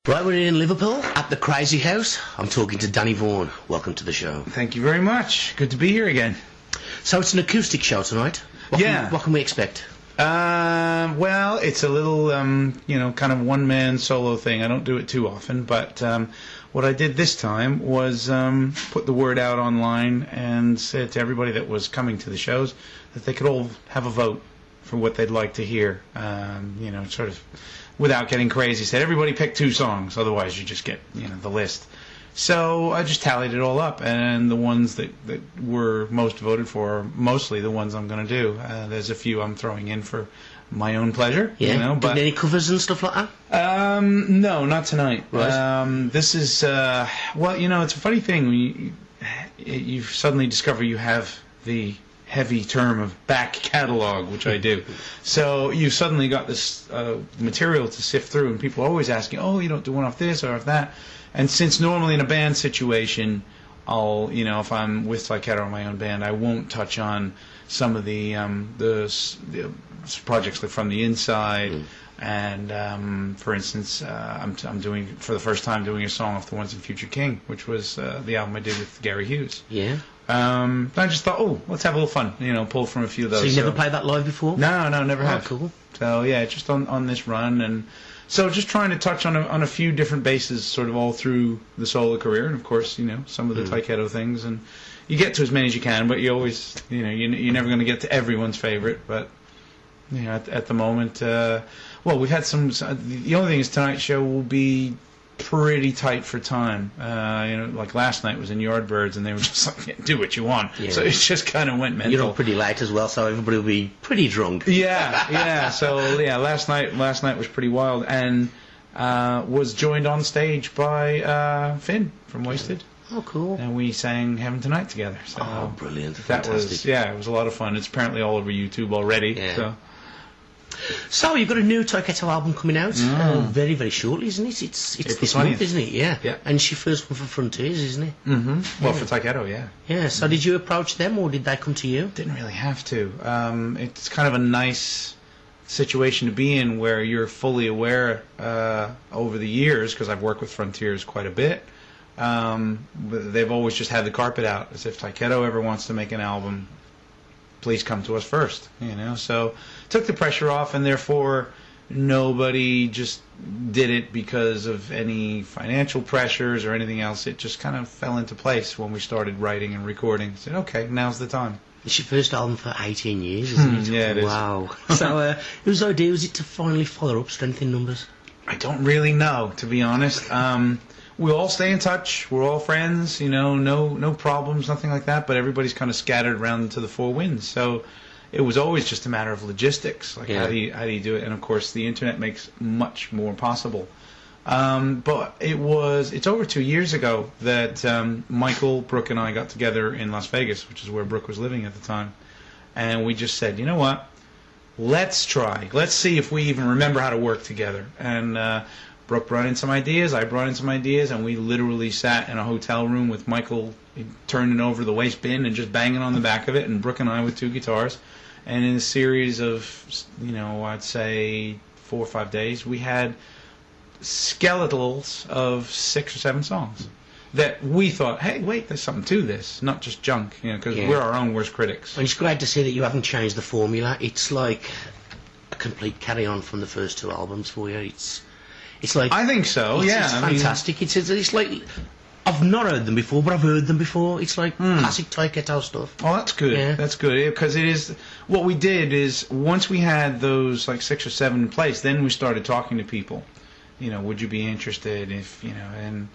Right, we're in Liverpool at the Crazy House. I'm talking to Danny Vaughn. Welcome to the show. Thank you very much. Good to be here again. So it's an acoustic show tonight. What can we expect? Well, it's a little, kind of one-man solo thing. I don't do it too often, but what I did this time was put the word out online and said to everybody that was coming to the shows that they could all have a vote for what they'd like to hear. Sort of without getting crazy, said everybody pick 2 songs, otherwise you just get the list. So I just tallied it all up, and the ones that were most voted for are mostly the ones I'm going to do. There's a few I'm throwing in for my own pleasure. Yeah. But any covers and stuff like that? No, not tonight. Right. This is it's a funny thing. You suddenly discover you have the heavy term of back catalog, which I do. So you suddenly got this material to sift through, and people are always asking, "Oh, you don't do one off this or off that." And since normally in a band situation, I'll, if I'm with Tyketto or my own band, I won't touch on some of the projects like From the Inside. And for instance, I'm doing for the first time doing a song off the Once and Future King, which was the album I did with Gary Hughes. Yeah. I just thought, let's have a little fun, pull from a few of those. So you never played that live before? No, never have. Cool. So yeah, just on this run, and so just trying to touch on a few different bases, sort of all through the solo career, and of course, some of the Tyketto things, and you get to as many as you can, but you always, you're never going to get to everyone's favorite, but at the moment, we've had some. The only thing is tonight's show will be pretty tight for time. Like last night was in Yardbirds, and they were just like, do what you want. Yeah. So it just kind of went mental. You're up pretty late as well, so everybody will be pretty drunk. Yeah. So yeah, last night was pretty wild, and was joined on stage by Finn from Wasted. Oh, cool. And we sang Heaven Tonight together. So brilliant. That Fantastic. it was a lot of fun. It's apparently all over YouTube already. Yeah. So you've got a new Tyketto album coming out very, very shortly, isn't it? It's this 20th. month, isn't it? Yeah. Yeah. And it's your first one for Frontiers, isn't it? Mm-hmm. Well, for Tyketto, yeah. Yeah. So did you approach them, or did they come to you? Didn't really have to. It's kind of a nice situation to be in where you're fully aware over the years, because I've worked with Frontiers quite a bit. They've always just had the carpet out, as if Tyketto ever wants to make an album, please come to us first, so took the pressure off, and therefore nobody just did it because of any financial pressures or anything else. It just kind of fell into place when we started writing and recording. I said, okay, now's the time. It's your first album for 18 years, isn't it? Yeah, it is. Wow. So whose idea was it to finally follow up Strength in Numbers? I don't really know, to be honest. We all stay in touch. We're all friends, no problems, nothing like that. But everybody's kind of scattered around to the four winds. So it was always just a matter of logistics, like how do you do it? And of course, the internet makes much more possible. But it's over 2 years ago that Michael, Brooke, and I got together in Las Vegas, which is where Brooke was living at the time, and we just said, you know what? Let's try. Let's see if we even remember how to work together. And Brooke brought in some ideas, I brought in some ideas, and we literally sat in a hotel room with Michael turning over the waste bin and just banging on the back of it, and Brooke and I with 2 guitars. And in a series of, I'd say 4 or 5 days, we had skeletals of 6 or 7 songs that we thought, hey, wait, there's something to this, not just junk, because we're our own worst critics. And it's great to see that you haven't changed the formula. It's like a complete carry-on from the first 2 albums for you. It's like, I think so. It's I fantastic. It's like, I've not heard them before, but I've heard them before. It's like classic Tyketto stuff. Oh, that's good. Yeah. That's good, because it is. What we did is, once we had those like 6 or 7 in place, then we started talking to people. Would you be interested? And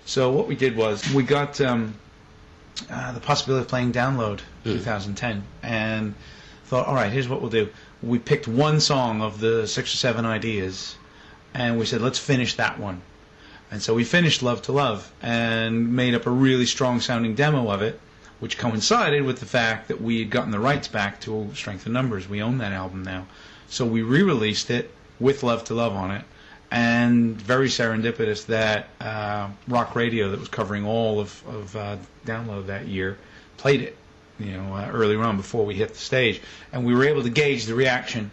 so what we did was we got the possibility of playing Download 2010, and thought, all right, here's what we'll do. We picked one song of the 6 or 7 ideas, and we said, let's finish that one. And so we finished Love to Love and made up a really strong sounding demo of it, which coincided with the fact that we had gotten the rights back to Strength in Numbers. We own that album now. So we re-released it with Love to Love on it, and very serendipitous that rock radio that was covering all of Download that year played it, earlier on before we hit the stage. And we were able to gauge the reaction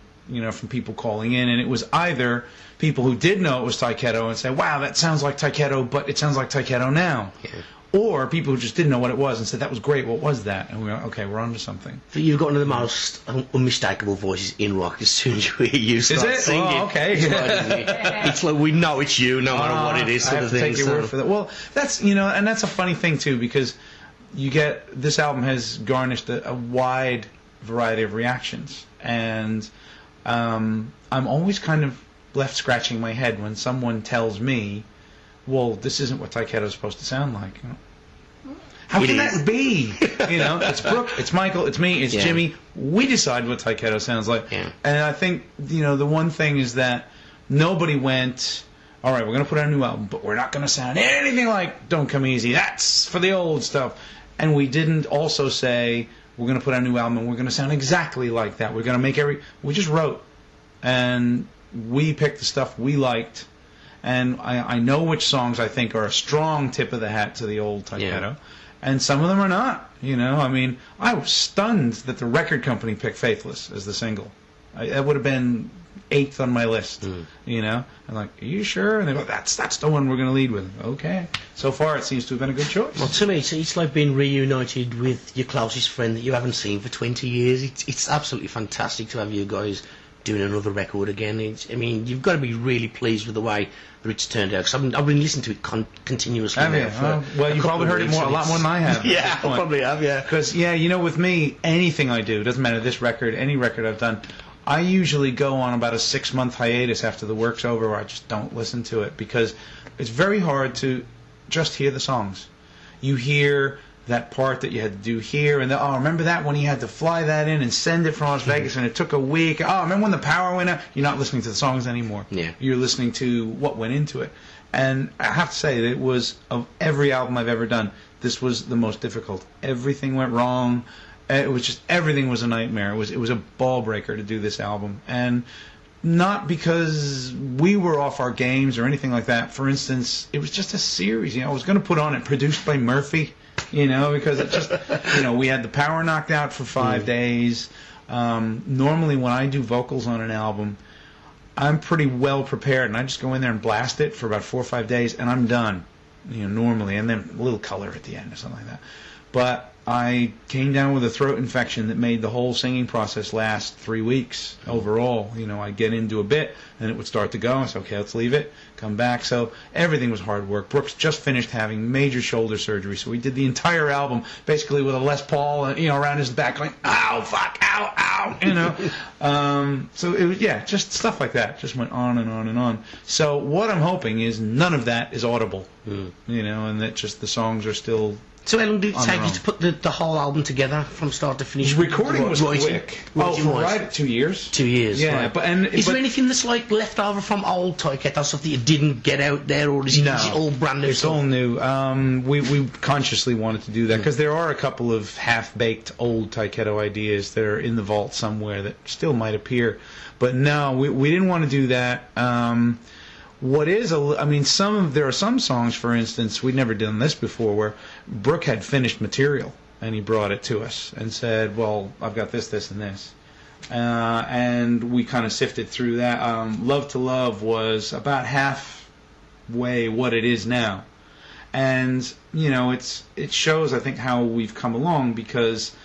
from people calling in, and it was either people who did know it was Tyketto and say, wow, that sounds like Tyketto, but it sounds like Tyketto now. Yeah. Or people who just didn't know what it was and said, that was great, what was that? And we were, okay, we're on to something. So you've got one of the most unmistakable voices in rock as soon as you hear you start is it? singing. Oh, okay. It's like we know it's you no matter what it is. I Sort have of to thing. take your word for that. Well, that's, and that's a funny thing, too, because this album has garnished a wide variety of reactions. And I'm always kind of left scratching my head when someone tells me, well, this isn't what Tyketto is supposed to sound like. How can that be? It's Brooke, it's Michael, it's me, it's Jimmy. We decide what Tyketto sounds like. Yeah. And I think, the one thing is that nobody went, all right, we're going to put out a new album, but we're not going to sound anything like Don't Come Easy. That's for the old stuff. And we didn't also say, we're going to put out a new album and we're going to sound exactly like that. We're going to make we just wrote. And we picked the stuff we liked. And I know which songs I think are a strong tip of the hat to the old Tyketto. Yeah. And some of them are not. I was stunned that the record company picked Faithless as the single. That would have been 8th on my list. I'm like, are you sure? And they go, that's the one we're going to lead with. Okay. So far, it seems to have been a good choice. Well, to me, it's like being reunited with your closest friend that you haven't seen for 20 years. It's absolutely fantastic to have you guys doing another record again. You've got to be really pleased with the way that it's turned out. Because I've been listening to it continuously. Have you? Well, you probably heard it a lot more than I have. Yeah, I probably have, yeah. Because, with me, anything I do, doesn't matter this record, any record I've done, I usually go on about a 6-month hiatus after the work's over where I just don't listen to it. Because it's very hard to just hear the songs. You hear that part that you had to do here, and remember that when you had to fly that in and send it from Las Vegas and it took a week. Remember when the power went out? You're not listening to the songs anymore. Yeah. You're listening to what went into it. And I have to say that it was, of every album I've ever done, this was the most difficult. Everything went wrong. It was just, everything was a nightmare. It was a ball breaker to do this album. And not because we were off our games or anything like that. For instance, it was just a series. I was going to put on it produced by Murphy. Because it just, we had the power knocked out for 5 days. Normally when I do vocals on an album, I'm pretty well prepared, and I just go in there and blast it for about 4 or 5 days, and I'm done, normally, and then a little color at the end or something like that. But I came down with a throat infection that made the whole singing process last 3 weeks overall. I'd get into a bit, and it would start to go. I said, okay, let's leave it, come back. So everything was hard work. Brooks just finished having major shoulder surgery, so we did the entire album basically with a Les Paul, around his back going, ow, fuck, ow, ow, So it was, just stuff like that. Just went on and on and on. So what I'm hoping is none of that is audible, and that just the songs are still... So how long did it take you to put the whole album together from start to finish? Recording was quick. Right, 2 years. 2 years. Yeah, right. but is there anything that's like left over from old Tyketto stuff that you didn't get out there, or is it all brand new? It's all new. We consciously wanted to do that because there are a couple of half-baked old Tyketto ideas that are in the vault somewhere that still might appear, but no, we didn't want to do that. There are some songs, for instance, we'd never done this before, where Brooke had finished material, and he brought it to us and said, well, I've got this, this, and this. And we kind of sifted through that. Love to Love was about halfway what it is now. And, it shows, I think, how we've come along, because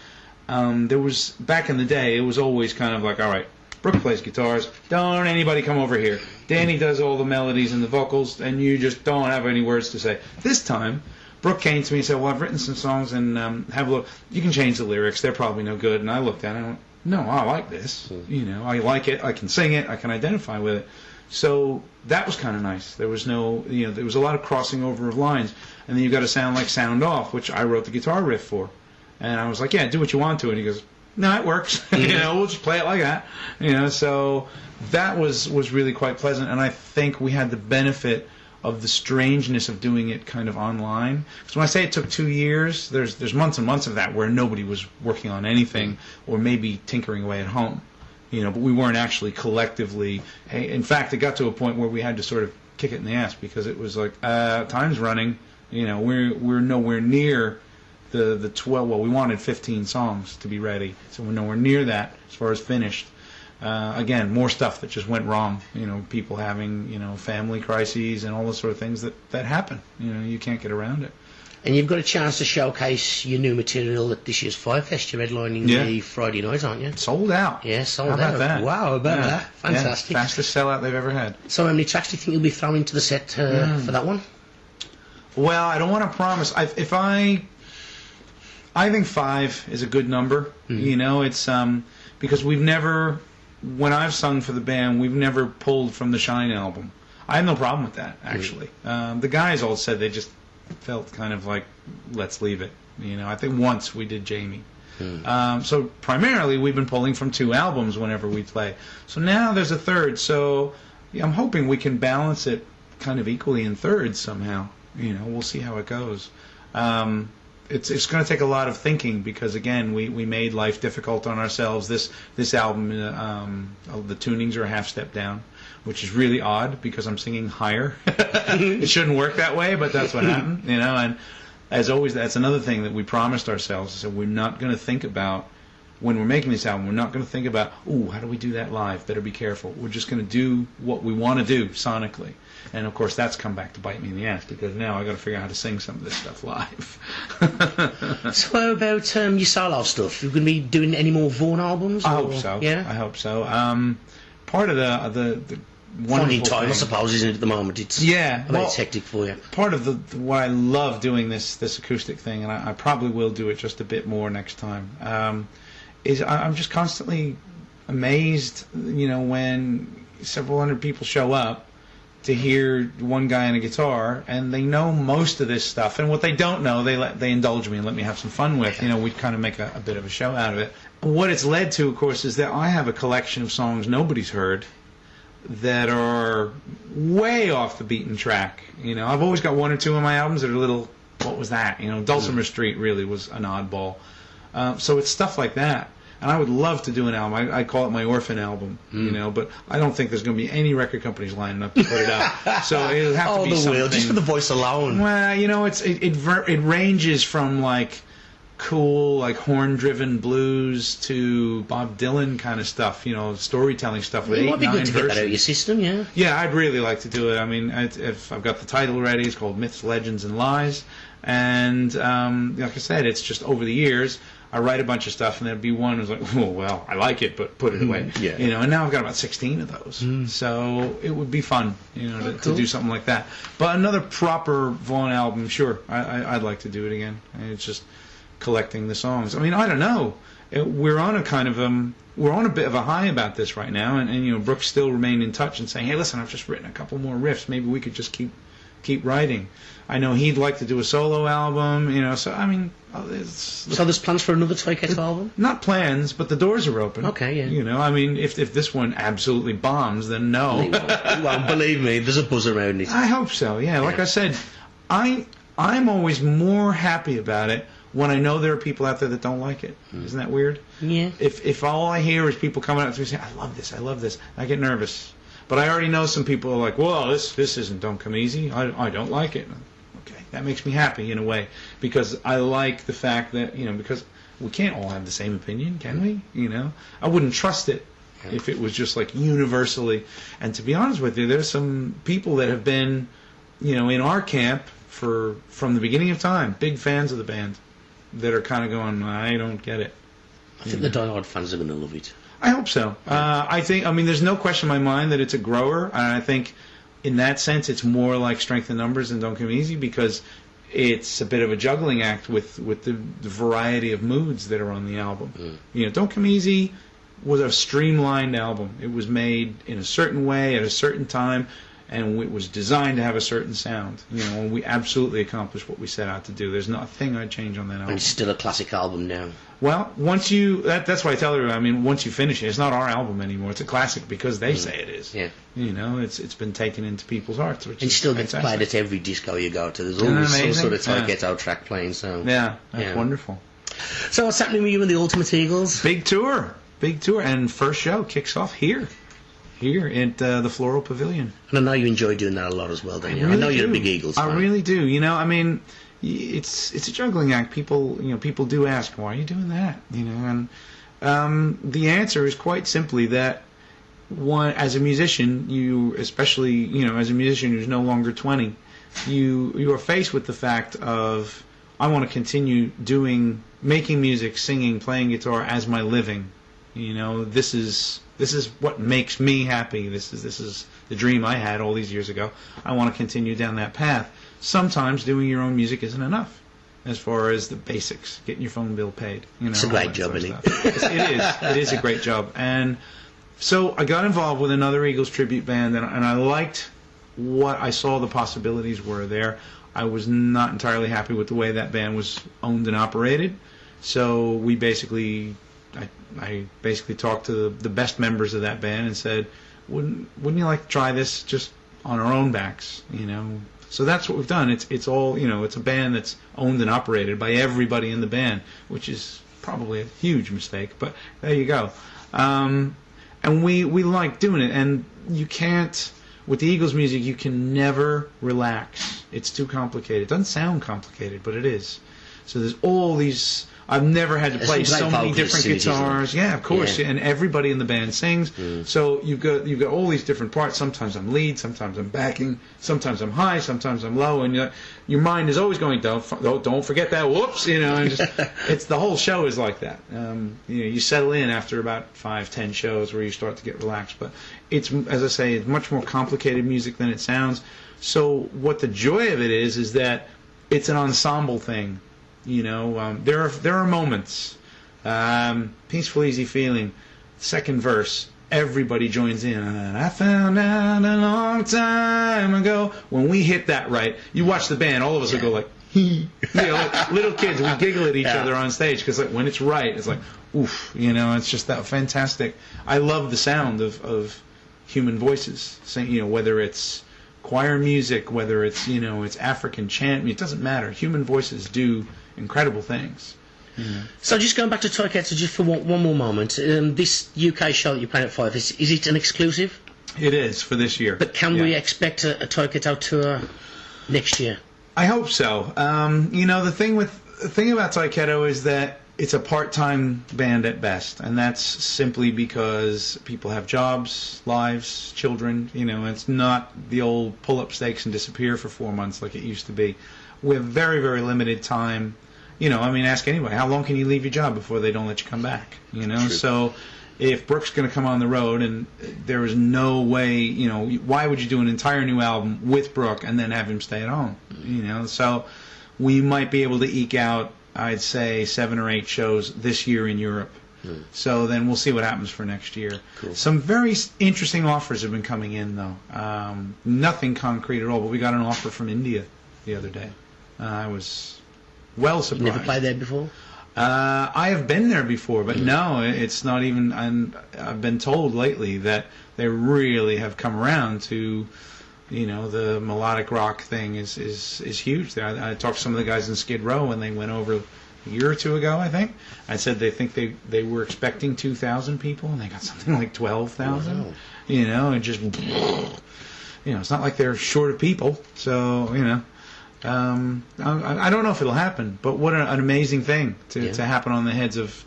there was, back in the day, it was always kind of like, all right, Brooke plays guitars, don't anybody come over here. Danny does all the melodies and the vocals, and you just don't have any words to say. This time, Brooke came to me and said, well, I've written some songs, and have a look. You can change the lyrics. They're probably no good. And I looked at it and I went, no, I like this. I like it. I can sing it. I can identify with it. So that was kind of nice. There was no, there was a lot of crossing over of lines. And then you've got to sound like Sound Off, which I wrote the guitar riff for. And I was like, yeah, do what you want to it. And he goes, no, it works. We'll just play it like that. So that was really quite pleasant, and I think we had the benefit of the strangeness of doing it kind of online. Because when I say it took 2 years, there's months and months of that where nobody was working on anything, or maybe tinkering away at home. But we weren't actually collectively. Hey, in fact, it got to a point where we had to sort of kick it in the ass, because it was like, time's running. We're nowhere near the 12, well, we wanted 15 songs to be ready, so we're nowhere near that as far as finished. Again, more stuff that just went wrong. People having family crises and all those sort of things that happen. You can't get around it. And you've got a chance to showcase your new material at this year's Firefest. You're headlining the Friday night, aren't you? Sold out. Yeah, sold out. How about that? Wow, how about that? Fantastic. Yeah, fastest sellout they've ever had. So how many tracks do you think you'll be throwing into the set for that one? Well, I don't want to promise. I think 5 is a good number. It's because we've never, when I've sung for the band, we've never pulled from the Shine album. I have no problem with that, actually. The guys all said they just felt kind of like, let's leave it. I think once we did Jamie. So primarily we've been pulling from 2 albums whenever we play. So now there's a third. So I'm hoping we can balance it kind of equally in thirds somehow. We'll see how it goes. It's going to take a lot of thinking because again we made life difficult on ourselves. This album, the tunings are a half step down, which is really odd because I'm singing higher. It shouldn't work that way, but that's what happened. And as always, that's another thing that we promised ourselves. So we're not going to think about when we're making this album. We're not going to think about, how do we do that live? Better be careful. We're just going to do what we want to do sonically. And of course, that's come back to bite me in the ass because now I got to figure out how to sing some of this stuff live. So how about your solo stuff? You're going to be doing any more Vaughn albums? I hope so. Yeah, I hope so. Part of the finding time, I suppose, isn't it? At the moment, it's it's hectic for you. Part of what I love doing this acoustic thing, and I probably will do it just a bit more next time. Is I'm just constantly amazed, when several hundred people show up to hear one guy on a guitar, and they know most of this stuff, and what they don't know, they indulge me and let me have some fun with. We kind of make a bit of a show out of it. What it's led to, of course, is that I have a collection of songs nobody's heard that are way off the beaten track. I've always got 1 or 2 of my albums that are a little, what was that? Dulcimer Street really was an oddball. So it's stuff like that. And I would love to do an album. I call it my orphan album, but I don't think there's going to be any record companies lining up to put it out. So it'll have to be something. Just for the voice alone. Well, it ranges from like cool, like horn-driven blues to Bob Dylan kind of stuff, storytelling stuff with 8-9 verses. It might be good to get that out of your system, yeah. Yeah, I'd really like to do it. I mean, if I've got the title ready, it's called Myths, Legends, and Lies. And like I said, it's just over the years, I write a bunch of stuff, and there'd be one who's like, well, I like it, but put it away. And now I've got about 16 of those. So it would be fun, to do something like that. But another proper Vaughn album, sure, I'd like to do it again. It's just collecting the songs. I mean, I don't know. We're on a kind of we're on a bit of a high about this right now, and Brooks still remained in touch and saying, hey, listen, I've just written a couple more riffs. Maybe we could just keep writing. I know he'd like to do a solo album, so I mean, so there's plans for another Tyketto album? Not plans, but the doors are open. Okay, yeah. I mean, if this one absolutely bombs, then no. Well, believe me, there's a buzz around it. I hope so. Yeah, like I said, I'm always more happy about it when I know there are people out there that don't like it. Isn't that weird? Yeah. If all I hear is people coming up to me saying, I love this, I get nervous. But I already know some people are like, well, this isn't Don't Come Easy. I don't like it. Okay, that makes me happy in a way because I like the fact that, because we can't all have the same opinion, can we? I wouldn't trust it if it was just like universally. And to be honest with you, there's some people that have been, in our camp from the beginning of time, big fans of the band that are kind of going, I don't get it. I think the diehard fans are going to love it. I hope so. I mean, there's no question in my mind that it's a grower, and I think in that sense it's more like Strength in Numbers than Don't Come Easy because it's a bit of a juggling act with the variety of moods that are on the album. Don't Come Easy was a streamlined album. It was made in a certain way at a certain time, and it was designed to have a certain sound. And we absolutely accomplished what we set out to do. There's not a thing I'd change on that album. And it's still a classic album now. Well, once that's why I tell everyone, I mean, once you finish it, it's not our album anymore. It's a classic because they say it is. Yeah. It's been taken into people's hearts, which is still gets played at every disco you go to. There's always some sort of Tyketto track playing. So yeah, that's wonderful. So what's happening with you and the Ultimate Eagles? Big tour, and first show kicks off here at the Floral Pavilion. And I know you enjoy doing that a lot as well, don't you? Really I know you're do. a big Eagles fan. I really do. I mean, it's a juggling act. People do ask, why are you doing that? And the answer is quite simply that as a musician, you, especially, as a musician who's no longer 20, you are faced with the fact of, I want to continue making music, singing, playing guitar as my living. This is what makes me happy. This is the dream I had all these years ago. I want to continue down that path. Sometimes doing your own music isn't enough, as far as the basics, getting your phone bill paid. It's a great job, isn't it? It is a great job. And so I got involved with another Eagles tribute band, and I liked what I saw the possibilities were there. I was not entirely happy with the way that band was owned and operated. So we I basically talked to the best members of that band and said, wouldn't you like to try this just on our own backs? So that's what we've done. It's all, it's a band that's owned and operated by everybody in the band, which is probably a huge mistake, but there you go. And we like doing it, and you can't, with the Eagles music, you can never relax. It's too complicated. It doesn't sound complicated, but it is. So there's all these. I've never had to play so many different guitars. Yeah, of course. Yeah. And everybody in the band sings. So you've got all these different parts. Sometimes I'm lead, sometimes I'm backing, sometimes I'm high, sometimes I'm low, and your mind is always going, don't forget that. Whoops, and it's the whole show is like that. You settle in after about 5-10 shows where you start to get relaxed. But it's, as I say, it's much more complicated music than it sounds. So what the joy of it is that it's an ensemble thing. There are moments. Peaceful, Easy Feeling, second verse, everybody joins in. I found out a long time ago. When we hit that right, you watch the band, all of us will go like, like little kids, we giggle at each other on stage because when it's right, it's like, oof, it's just that fantastic. I love the sound of human voices, whether it's choir music, whether it's it's African chant, it doesn't matter. Human voices do incredible things. So just going back to Tyketto just for one more moment, this UK show that you're playing at 5, is it an exclusive? It is for this year. But can we expect a Tyketto tour next year? I hope so. The thing about Tyketto is that it's a part-time band at best, and that's simply because people have jobs, lives, children. It's not the old pull up stakes and disappear for 4 months like it used to be. We have very, very limited time. Ask anybody, how long can you leave your job before they don't let you come back? So if Brooke's going to come on the road and there is no way, why would you do an entire new album with Brooke and then have him stay at home? So we might be able to eke out, I'd say, 7 or 8 shows this year in Europe. So then we'll see what happens for next year. Cool. Some very interesting offers have been coming in, though. Nothing concrete at all, but we got an offer from India the other day. I was well surprised. You never played there before? I have been there before, but no, it's not even. I've been told lately that they really have come around to, the melodic rock thing is huge there. I talked to some of the guys in Skid Row when they went over a year or two ago, I think. I said they think they were expecting 2,000 people, and they got something like 12,000. Wow. And just, it's not like they're short of people, so I don't know if it'll happen, but what an amazing thing to happen on the heads of,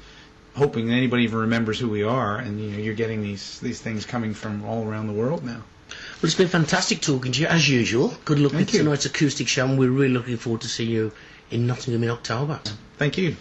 hoping that anybody even remembers who we are, and you're getting these things coming from all around the world now. Well, it's been fantastic talking to you as usual. Good luck with tonight's acoustic show, and we're really looking forward to see you in Nottingham in October. Thank you.